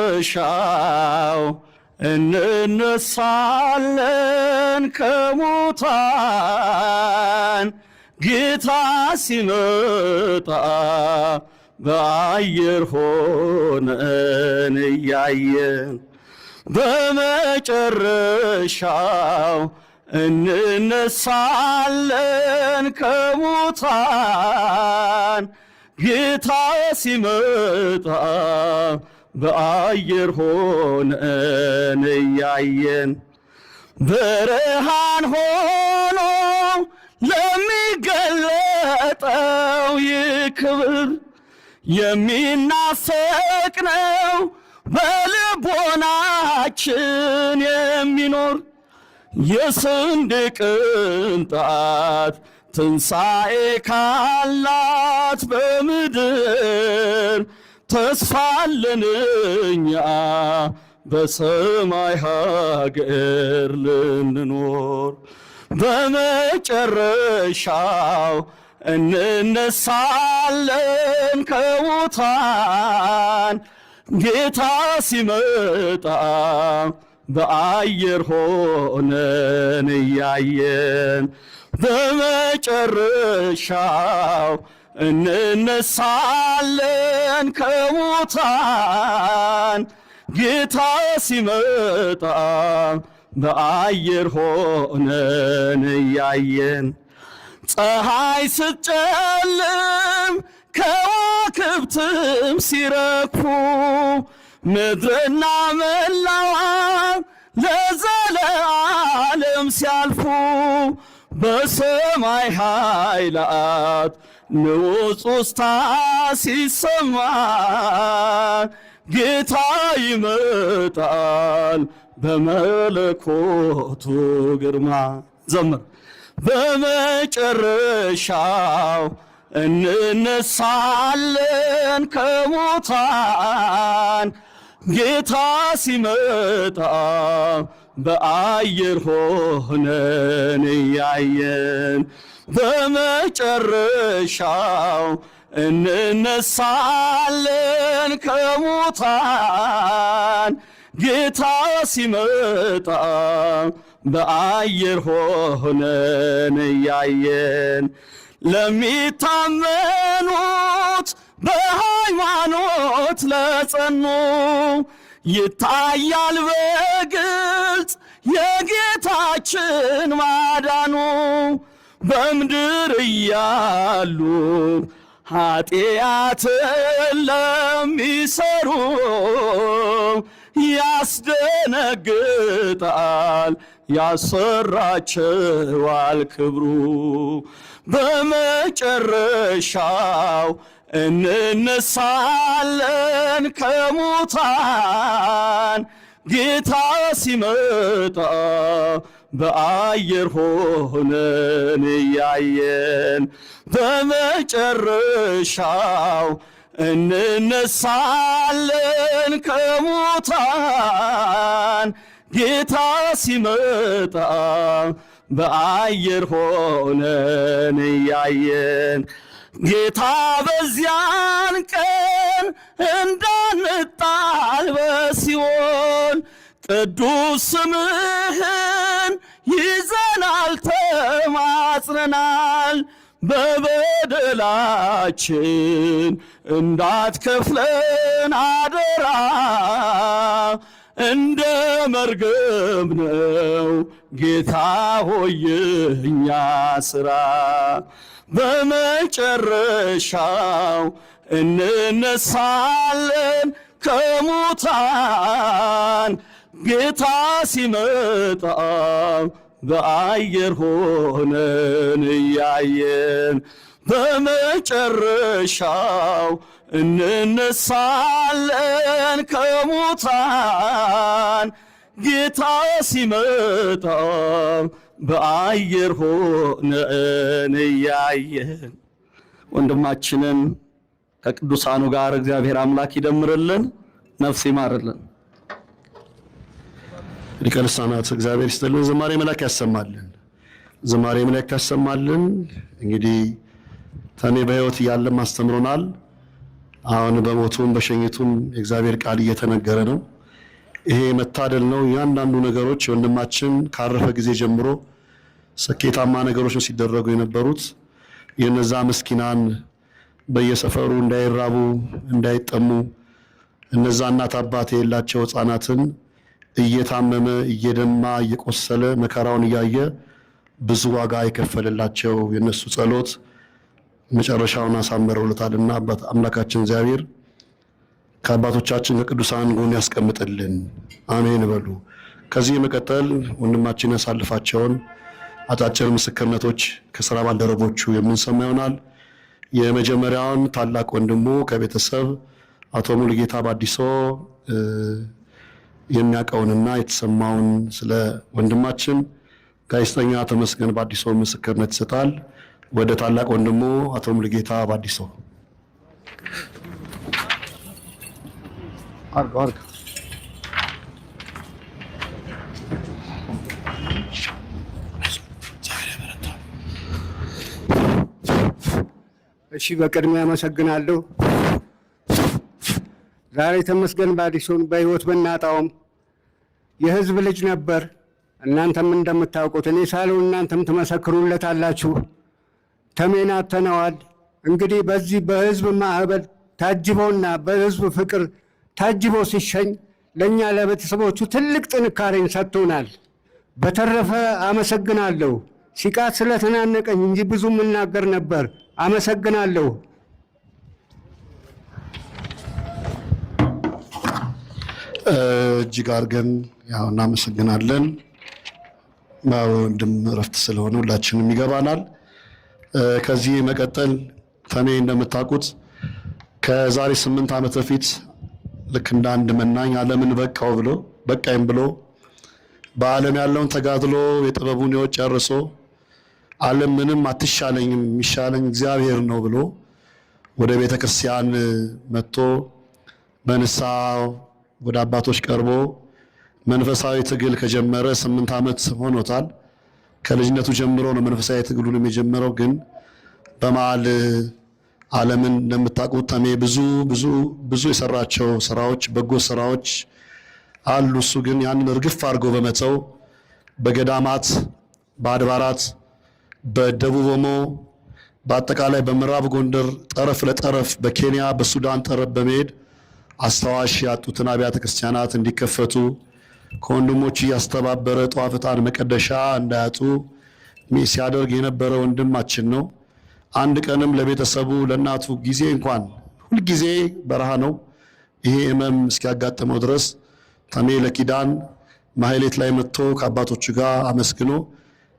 በመጨረሻው እንነሳለን ከሙታን ጌታ ሲመጣ በአየር ሆነን እያየን በመጨረሻው እንነሳለን ከሙታን ጌታ ሲመጣ በአየር ሆነን እያየን ብርሃን ሆኖ ለሚገለጠው ይህ ክብር የሚናፈቅ ነው በልቦናችን የሚኖር የስንዴ ቅንጣት ትንሣኤ ካላት በምድር ተስፋለን እኛ በሰማይ ሀገር ልንኖር በመጨረሻው እንነሳለን ከሙታን ጌታ ሲመጣ በአየር ሆነን እያየን በመጨረሻው እንነሳለን ከሙታን ጌታ ሲመጣ በአየር ሆነን እያየን ፀሐይ ስትጨልም ከዋክብትም ሲረግፉ ምድርና መላዋ ለዘለዓለም ሲያልፉ በሰማይ ኃይላት ንውጽውጽታ ሲሰማ ጌታ ይመጣል በመለኮቱ ግርማ ዘምር በመጨረሻው እንነሳለን ከሙታን ጌታ ሲመጣ በአየር ሆነን እያየን በመጨረሻው እንነሳለን ከሙታን ጌታ ሲመጣ በአየር ሆነን እያየን ለሚታመኑት በሃይማኖት ለጸኑ ይታያል በግልጽ የጌታችን ማዳኑ በምድር እያሉ ኃጢአትን ለሚሰሩ ያስደነግጣል ያሰራቸዋል ክብሩ በመጨረሻው እንነሳለን ከሙታን ጌታ ሲመጣ በአየር ሆነን እያየን በመጨረሻው እንነሳለን ከሙታን ጌታ ሲመጣ በአየር ሆነን እያየን ጌታ በዚያን ቀን እንዳንጣል በሲኦል ቅዱስ ስምህን ይዘናል ተማጽነናል በበደላችን እንዳትከፍለን አደራ እንደ መርገም ነው ጌታ ሆይ የኛ ሥራ በመጨረሻው እንነሳለን ከሙታን ጌታ ሲመጣ በአየር ሆነን እያየን በመጨረሻው እንነሳለን ከሙታን ጌታ ሲመጣ በአየር ሆነን እያየን ወንድማችንን ከቅዱሳኑ ጋር እግዚአብሔር አምላክ ይደምርልን፣ ነፍስ ይማርልን። ሊቀ ልሳናት እግዚአብሔር ይስጥልን፣ ዝማሬ መላክ ያሰማልን፣ ዝማሬ መላክ ያሰማልን። እንግዲህ ተኔ በሕይወት እያለም አስተምሮናል። አሁን በሞቱም በሸኝቱም የእግዚአብሔር ቃል እየተነገረ ነው። ይሄ መታደል ነው። ያንዳንዱ ነገሮች ወንድማችን ካረፈ ጊዜ ጀምሮ ስኬታማ ነገሮች ነው ሲደረጉ የነበሩት። የነዛ ምስኪናን በየሰፈሩ እንዳይራቡ እንዳይጠሙ እነዛ እናት አባት የሌላቸው ህፃናትን እየታመመ እየደማ እየቆሰለ መከራውን እያየ ብዙ ዋጋ የከፈለላቸው የነሱ ጸሎት መጨረሻውን አሳምረውለታልና አምላካችን እግዚአብሔር ከአባቶቻችን ከቅዱሳን ጎን ያስቀምጥልን፣ አሜን በሉ። ከዚህ መቀጠል ወንድማችን ያሳልፋቸውን አጫጭር ምስክርነቶች ከስራ ባልደረቦቹ የምንሰማ ይሆናል። የመጀመሪያውን ታላቅ ወንድሙ ከቤተሰብ አቶ ሙሉጌታ ባዲሶ የሚያውቀውንና የተሰማውን ስለ ወንድማችን ጋዜጠኛ ተመስገን ባዲሶ ምስክርነት ይሰጣል። ወደ ታላቅ ወንድሙ አቶ ሙሉጌታ ባዲሶ። እሺ፣ በቅድሚያ አመሰግናለሁ። ዛሬ ተመስገን ባዲሶን በህይወት ብናጣውም የህዝብ ልጅ ነበር። እናንተም እንደምታውቁት እኔ ሳልሆን እናንተም ትመሰክሩለታላችሁ። ተሜን አጥተነዋል። እንግዲህ በዚህ በህዝብ ማዕበል ታጅቦና በህዝብ ፍቅር ታጅቦ ሲሸኝ ለእኛ ለቤተሰቦቹ ትልቅ ጥንካሬን ሰጥቶናል። በተረፈ አመሰግናለሁ። ሲቃት ስለተናነቀኝ እንጂ ብዙ የምናገር ነበር። አመሰግናለሁ። እጅግ አድርገን ያው እናመሰግናለን። ወንድም እረፍት ስለሆነ ሁላችንም ይገባናል። ከዚህ መቀጠል ተሜ እንደምታውቁት ከዛሬ 8 ዓመት በፊት ልክ እንደ አንድ መናኝ ዓለምን በቃኝ ብሎ በዓለም ያለውን ተጋድሎ የጥበቡን ሕይወት ጨርሶ ዓለም ምንም አትሻለኝም የሚሻለኝ እግዚአብሔር ነው ብሎ ወደ ቤተ ክርስቲያን መጥቶ በንስሐ ወደ አባቶች ቀርቦ መንፈሳዊ ትግል ከጀመረ 8 ዓመት ሆኖታል። ከልጅነቱ ጀምሮ ነው መንፈሳዊ ትግሉንም የጀመረው። ግን በመሃል ዓለምን እንደምታውቁት ተሜ ብዙ የሰራቸው ስራዎች በጎ ስራዎች አሉ። እሱ ግን ያንን እርግፍ አድርጎ በመተው በገዳማት በአድባራት በደቡብ ኦሞ በአጠቃላይ በምዕራብ ጎንደር ጠረፍ ለጠረፍ በኬንያ በሱዳን ጠረፍ በመሄድ አስታዋሽ ያጡትን አብያተ ክርስቲያናት እንዲከፈቱ ከወንድሞች እያስተባበረ ጧፍ ዕጣን መቀደሻ እንዳያጡ ሲያደርግ የነበረ ወንድማችን ነው። አንድ ቀንም ለቤተሰቡ ለእናቱ ጊዜ እንኳን ሁልጊዜ በረሃ ነው ይሄ ህመም እስኪያጋጥመው ድረስ ተሜ ለኪዳን ማህሌት ላይ መጥቶ ከአባቶቹ ጋር አመስግኖ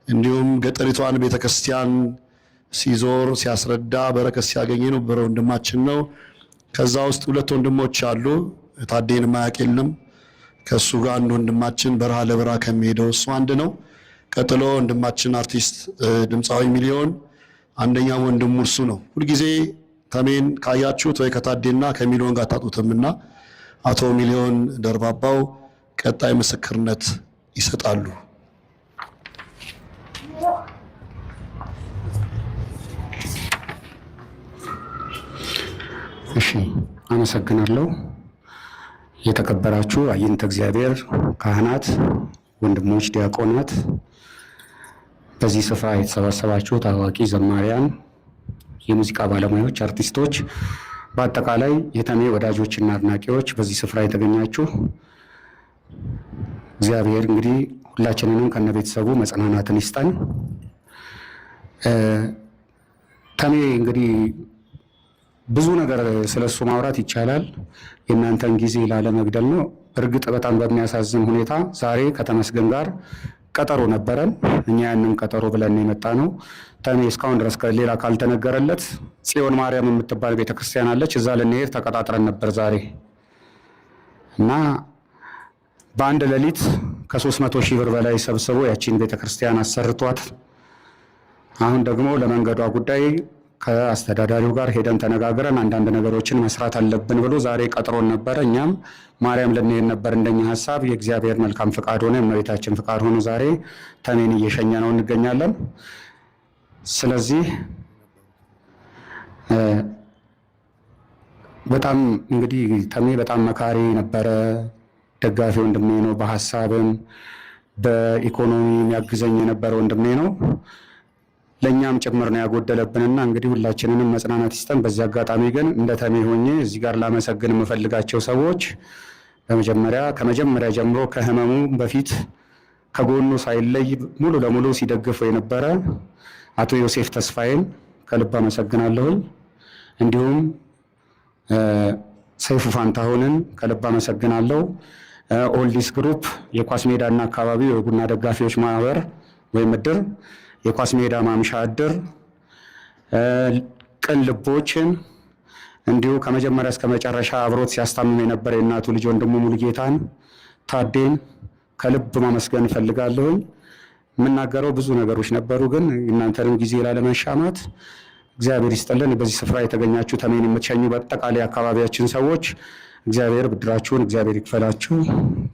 እንዲሁም ገጠሪቷን ቤተክርስቲያን ሲዞር ሲያስረዳ በረከት ሲያገኝ የነበረ ወንድማችን ነው። ከዛ ውስጥ 2 ወንድሞች አሉ። ታዴን ማያውቅ የለም። ከሱ ጋር አንድ ወንድማችን በረሃ ለበረሃ ከሚሄደው እሱ አንድ ነው። ቀጥሎ ወንድማችን አርቲስት ድምፃዊ ሚሊዮን አንደኛው ወንድሙ እርሱ ነው። ሁልጊዜ ተሜን ካያችሁት ወይ ከታዴና ከሚሊዮን ጋር ታጡትምና አቶ ሚሊዮን ደርባባው ቀጣይ ምስክርነት ይሰጣሉ። እሺ፣ አመሰግናለሁ። የተከበራችሁ አይንተ እግዚአብሔር ካህናት፣ ወንድሞች ዲያቆናት፣ በዚህ ስፍራ የተሰባሰባችሁ ታዋቂ ዘማሪያን፣ የሙዚቃ ባለሙያዎች፣ አርቲስቶች፣ በአጠቃላይ የተሜ ወዳጆችና አድናቂዎች በዚህ ስፍራ የተገኛችሁ እግዚአብሔር እንግዲህ ሁላችንንም ከነቤተሰቡ መጽናናትን ይስጠን። ተሜ እንግዲህ ብዙ ነገር ስለሱ ማውራት ይቻላል። የእናንተን ጊዜ ላለመግደል ነው። እርግጥ በጣም በሚያሳዝን ሁኔታ ዛሬ ከተመስገን ጋር ቀጠሮ ነበረን። እኛ ያንን ቀጠሮ ብለን የመጣ ነው። ተሜ እስካሁን ድረስ ሌላ ካልተነገረለት ጽዮን ማርያም የምትባል ቤተክርስቲያን አለች፣ እዛ ልንሄድ ተቀጣጥረን ነበር ዛሬ እና በአንድ ሌሊት ከ300 ሺህ ብር በላይ ሰብስቦ ያቺን ቤተክርስቲያን አሰርቷት አሁን ደግሞ ለመንገዷ ጉዳይ ከአስተዳዳሪው ጋር ሄደን ተነጋግረን አንዳንድ ነገሮችን መስራት አለብን ብሎ ዛሬ ቀጥሮን ነበረ። እኛም ማርያም ልንሄድ ነበር እንደኛ ሐሳብ። የእግዚአብሔር መልካም ፍቃድ ሆነ፣ የእመቤታችን ፍቃድ ሆኖ ዛሬ ተሜን እየሸኘ ነው እንገኛለን። ስለዚህ በጣም እንግዲህ ተሜ በጣም መካሪ ነበረ፣ ደጋፊ ወንድሜ ነው። በሀሳብም በኢኮኖሚ የሚያግዘኝ የነበረ ወንድሜ ነው። ለእኛም ጭምር ነው ያጎደለብንና እንግዲህ ሁላችንንም መጽናናት ይስጠን። በዚህ አጋጣሚ ግን እንደ ተሜ ሆኜ እዚህ ጋር ላመሰግን የምፈልጋቸው ሰዎች በመጀመሪያ ከመጀመሪያ ጀምሮ ከህመሙ በፊት ከጎኑ ሳይለይ ሙሉ ለሙሉ ሲደግፈው የነበረ አቶ ዮሴፍ ተስፋዬን ከልብ አመሰግናለሁኝ። እንዲሁም ሰይፉ ፋንታሁንን ከልብ አመሰግናለሁ። ኦልዲስ ግሩፕ የኳስ ሜዳና አካባቢው የቡና ደጋፊዎች ማህበር ወይም እድር፣ የኳስ ሜዳ ማምሻ እድር፣ ቅን ልቦችን እንዲሁ ከመጀመሪያ እስከ መጨረሻ አብሮት ሲያስታምም የነበረ የእናቱ ልጅ ወንድሙ ሙሉጌታን ታዴን ከልብ ማመስገን እፈልጋለሁኝ። የምናገረው ብዙ ነገሮች ነበሩ፣ ግን እናንተንም ጊዜ ላለመሻማት እግዚአብሔር ይስጥልን። በዚህ ስፍራ የተገኛችሁ ተሜን የምትሸኙ በአጠቃላይ አካባቢያችን ሰዎች እግዚአብሔር ብድራችሁን እግዚአብሔር ይክፈላችሁ።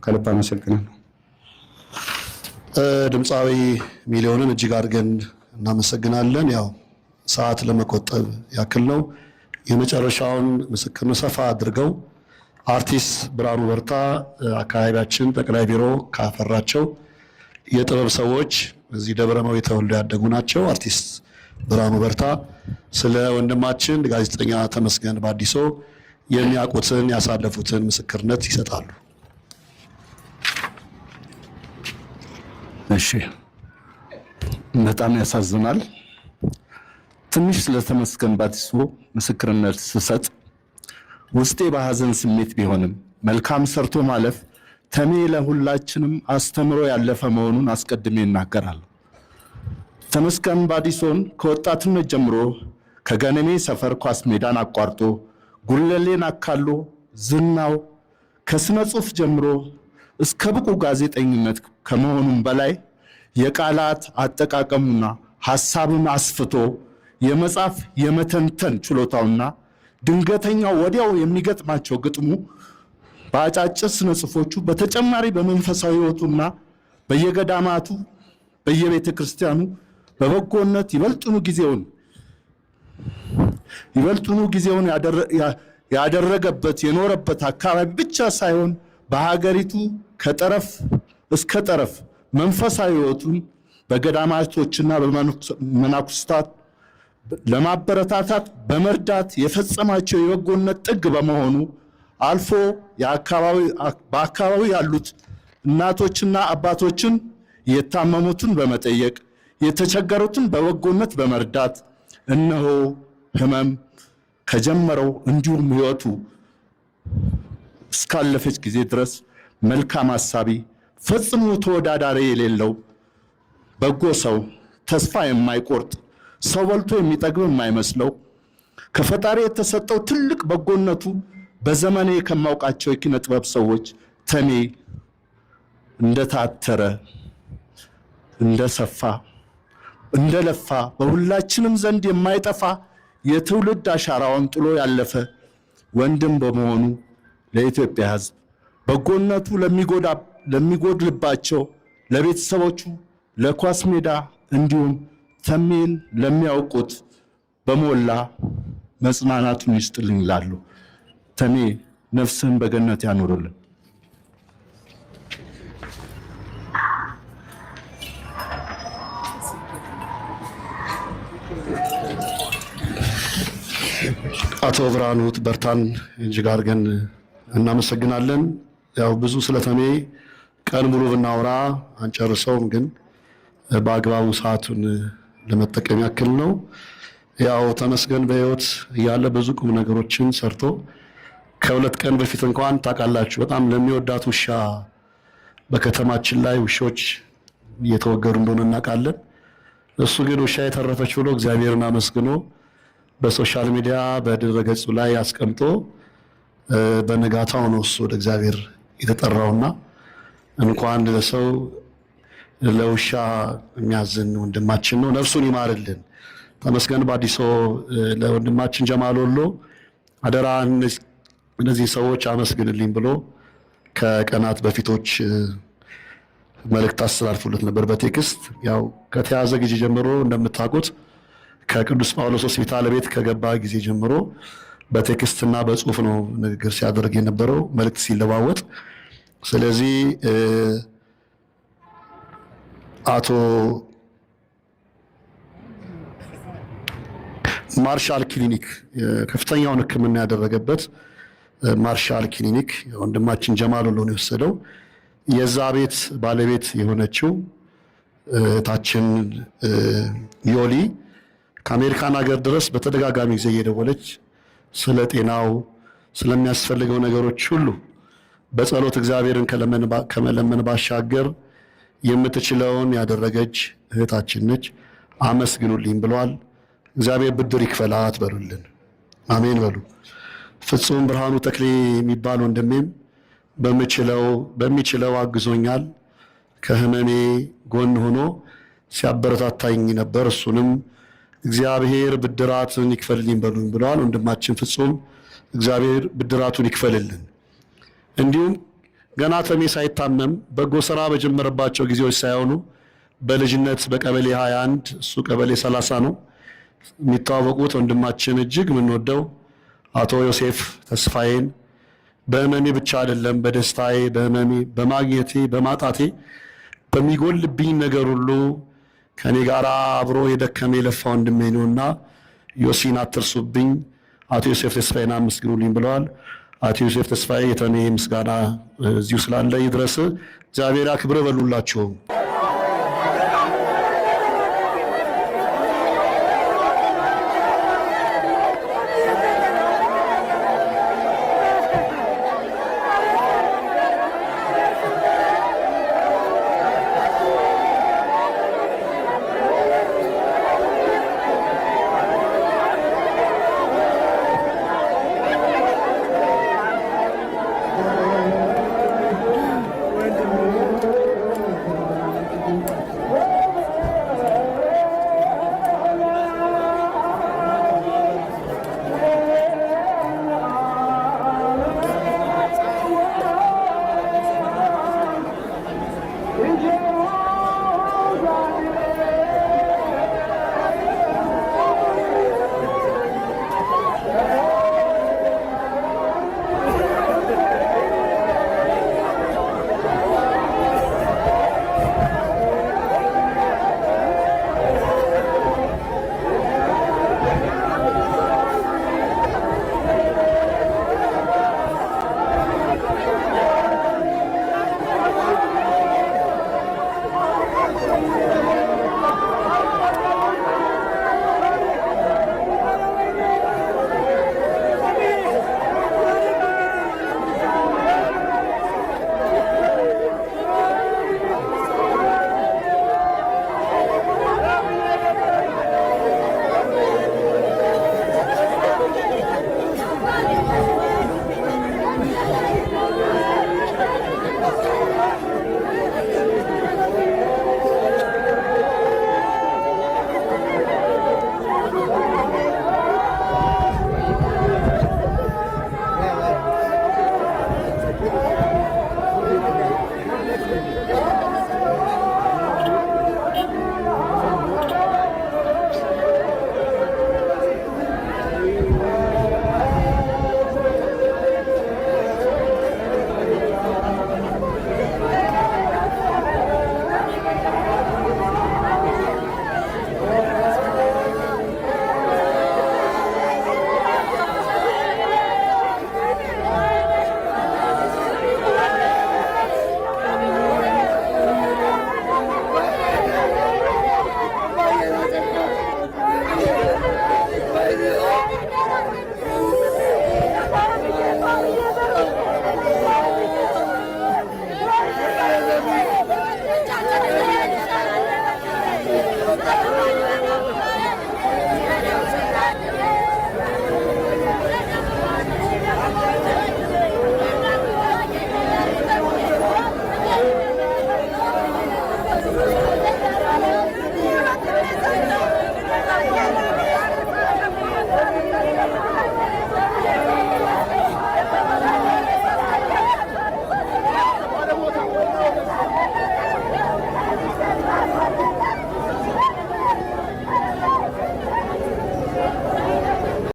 ከልብ አመሰግናለሁ። ድምፃዊ ሚሊዮንን እጅግ አድርገን እናመሰግናለን። ያው ሰዓት ለመቆጠብ ያክል ነው የመጨረሻውን ምስክር ሰፋ አድርገው አርቲስት ብርሃኑ በርታ አካባቢያችን ጠቅላይ ቢሮ ካፈራቸው የጥበብ ሰዎች እዚህ ደብረመዊ ተወልደው ያደጉ ናቸው። አርቲስት ብርሃኑ በርታ ስለ ወንድማችን ጋዜጠኛ ተመስገን ባዲሶ የሚያውቁትን ያሳለፉትን ምስክርነት ይሰጣሉ። እሺ፣ በጣም ያሳዝናል። ትንሽ ስለ ተመስገን ባዲሶ ምስክርነት ስሰጥ ውስጤ በሐዘን ስሜት ቢሆንም መልካም ሰርቶ ማለፍ ተሜ ለሁላችንም አስተምሮ ያለፈ መሆኑን አስቀድሜ እናገራለሁ። ተመስገን ባዲሶን ከወጣትነት ጀምሮ ከገነሜ ሰፈር ኳስ ሜዳን አቋርጦ ጉለሌን አካሎ ዝናው ከስነ ጽሑፍ ጀምሮ እስከ ብቁ ጋዜጠኝነት ከመሆኑም በላይ የቃላት አጠቃቀሙና ሐሳብን አስፍቶ የመጻፍ የመተንተን ችሎታውና ድንገተኛው ወዲያው የሚገጥማቸው ግጥሙ በአጫጭር ስነ ጽሑፎቹ በተጨማሪ በመንፈሳዊ ሕይወቱና በየገዳማቱ በየቤተ ክርስቲያኑ በበጎነት ይበልጡኑ ጊዜውን ያደረገበት የኖረበት አካባቢ ብቻ ሳይሆን በሀገሪቱ ከጠረፍ እስከ ጠረፍ መንፈሳዊ ሕይወቱን በገዳማቶችና በመነኮሳት ለማበረታታት በመርዳት የፈጸማቸው የበጎነት ጥግ በመሆኑ አልፎ በአካባቢው ያሉት እናቶችና አባቶችን የታመሙትን በመጠየቅ የተቸገሩትን በበጎነት በመርዳት እነሆ ህመም ከጀመረው እንዲሁም ህይወቱ እስካለፈች ጊዜ ድረስ መልካም አሳቢ ፈጽሞ ተወዳዳሪ የሌለው በጎ ሰው፣ ተስፋ የማይቆርጥ ሰው በልቶ የሚጠግብ የማይመስለው ከፈጣሪ የተሰጠው ትልቅ በጎነቱ በዘመኔ ከማውቃቸው የኪነ ጥበብ ሰዎች ተሜ እንደታተረ እንደሰፋ እንደለፋ በሁላችንም ዘንድ የማይጠፋ የትውልድ አሻራውን ጥሎ ያለፈ ወንድም በመሆኑ ለኢትዮጵያ ሕዝብ በጎነቱ ለሚጎድልባቸው ለቤተሰቦቹ፣ ለኳስ ሜዳ እንዲሁም ተሜን ለሚያውቁት በሞላ መጽናናቱን ይስጥልኝ ይላሉ። ተሜ ነፍስህን በገነት ያኑርልን። አቶ ብርሃኑ በርታን እጅግ አድርገን እናመሰግናለን። ያው ብዙ ስለ ተሜ ቀን ሙሉ ብናወራ አንጨርሰውም፣ ግን በአግባቡ ሰዓቱን ለመጠቀም ያክል ነው። ያው ተመስገን በህይወት እያለ ብዙ ቁም ነገሮችን ሰርቶ ከሁለት ቀን በፊት እንኳን ታውቃላችሁ በጣም ለሚወዳት ውሻ በከተማችን ላይ ውሾች እየተወገሩ እንደሆነ እናውቃለን። እሱ ግን ውሻ የተረፈች ብሎ እግዚአብሔርን አመስግኖ በሶሻል ሚዲያ በድረገጹ ላይ አስቀምጦ በነጋታው ነው እሱ ወደ እግዚአብሔር የተጠራውና እንኳን ለሰው ለውሻ የሚያዝን ወንድማችን ነው። ነፍሱን ይማርልን። ተመስገን ባዲሶ ለወንድማችን ጀማል ወሎ አደራ እነዚህ ሰዎች አመስግንልኝ ብሎ ከቀናት በፊቶች መልእክት አስተላልፎለት ነበር በቴክስት። ያው ከተያዘ ጊዜ ጀምሮ እንደምታውቁት ከቅዱስ ጳውሎስ ሆስፒታል ቤት ከገባ ጊዜ ጀምሮ በቴክስትና በጽሁፍ ነው ንግግር ሲያደርግ የነበረው መልእክት ሲለዋወጥ። ስለዚህ አቶ ማርሻል ክሊኒክ ከፍተኛውን ሕክምና ያደረገበት ማርሻል ክሊኒክ ወንድማችን ጀማል ነው የወሰደው። የዛ ቤት ባለቤት የሆነችው እህታችን ዮሊ ከአሜሪካን ሀገር ድረስ በተደጋጋሚ ጊዜ እየደወለች ስለ ጤናው ስለሚያስፈልገው ነገሮች ሁሉ በጸሎት እግዚአብሔርን ከመለመን ባሻገር የምትችለውን ያደረገች እህታችን ነች። አመስግኑልኝ ብሏል። እግዚአብሔር ብድር ይክፈላት በሉልን፣ አሜን በሉ። ፍጹም ብርሃኑ ተክሌ የሚባል ወንድሜም በሚችለው አግዞኛል። ከህመሜ ጎን ሆኖ ሲያበረታታኝ ነበር። እሱንም እግዚአብሔር ብድራቱን ይክፈልልኝ በሉኝ ብለዋል። ወንድማችን ፍጹም እግዚአብሔር ብድራቱን ይክፈልልን። እንዲሁም ገና ተሜ ሳይታመም በጎ ስራ በጀመረባቸው ጊዜዎች ሳይሆኑ በልጅነት በቀበሌ 21 እሱ ቀበሌ 30 ነው የሚተዋወቁት ወንድማችን እጅግ የምንወደው አቶ ዮሴፍ ተስፋዬን በህመሜ ብቻ አይደለም በደስታዬ፣ በህመሜ፣ በማግኘቴ፣ በማጣቴ፣ በሚጎልብኝ ነገር ሁሉ ከኔ ጋር አብሮ የደከመ የለፋ ወንድሜ ነውና ዮሲን አትርሱብኝ፣ አቶ ዮሴፍ ተስፋዬን አመስግኑልኝ ብለዋል። አቶ ዮሴፍ ተስፋዬ የተኔ ምስጋና እዚሁ ስላለ ይድረስ። እግዚአብሔር ያክብር በሉላችሁ።